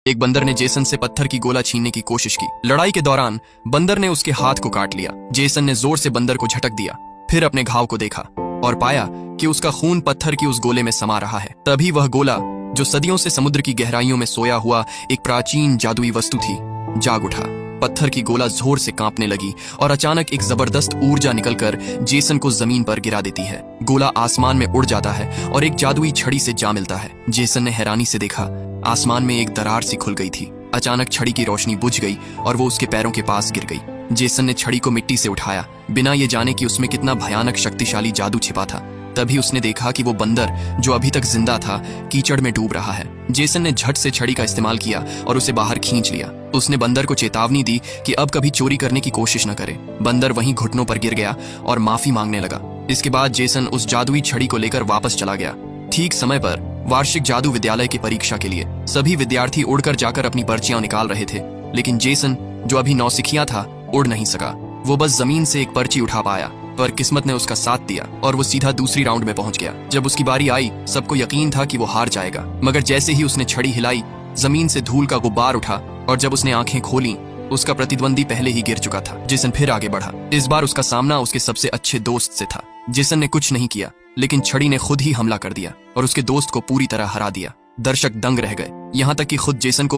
एक बंदर ने जेसन से पत्थर की गोला छीनने की कोशिश की। लड़ाई के दौरान बंदर ने उसके हाथ को काट लिया। जेसन ने जोर से बंदर को झटक दिया, फिर अपने घाव को देखा और पाया कि उसका खून पत्थर की उस गोले में समा रहा है। तभी वह गोला, जो सदियों से समुद्र की गहराइयों में सोया हुआ एक प्राचीन जादुई वस्तु थी, जाग उठा। पत्थर की गोला जोर से कांपने लगी और अचानक एक जबरदस्त ऊर्जा निकलकर जेसन को जमीन पर गिरा देती है। गोला आसमान में उड़ जाता है और एक जादुई छड़ी से जा मिलता है। जेसन ने हैरानी से देखा, आसमान में एक दरार सी खुल गई थी। अचानक छड़ी की रोशनी बुझ गई और वो उसके पैरों के पास गिर गई। जेसन ने छड़ी को मिट्टी से उठाया, बिना ये जाने कि उसमें कितना भयानक शक्तिशाली जादू छिपा था। तभी उसने देखा कि वो बंदर, जो अभी तक जिंदा था, कीचड़ में डूब रहा है। जेसन ने झट से छड़ी का इस्तेमाल किया और उसे बाहर खींच लिया। उसने बंदर को चेतावनी दी कि अब कभी चोरी करने की कोशिश न करे। बंदर वहीं घुटनों पर गिर गया और माफी मांगने लगा। इसके बाद जेसन उस जादुई छड़ी को लेकर वापस चला गया। ठीक समय पर वार्षिक जादू विद्यालय की परीक्षा के लिए सभी विद्यार्थी उड़कर जाकर अपनी पर्चियां निकाल रहे थे, लेकिन जेसन, जो अभी नौसिखिया था, उड़ नहीं सका। वो बस जमीन से एक पर्ची उठा पाया, पर किस्मत ने उसका साथ दिया और वो सीधा दूसरी राउंड में पहुंच गया। जब उसकी बारी आई, सबको यकीन था कि वो हार जाएगा, मगर जैसे ही उसने छड़ी हिलाई, जमीन से धूल का गुब्बार उठा और जब उसने आंखें खोली, उसका प्रतिद्वंदी पहले ही गिर चुका था। जेसन फिर आगे बढ़ा। इस बार उसका सामना उसके सबसे अच्छे दोस्त से था। जेसन ने कुछ नहीं किया, लेकिन छड़ी ने खुद ही हमला कर दिया और उसके दोस्त को पूरी तरह हरा दिया। दर्शक दंग रह गए, यहाँ तक कि खुद जेसन को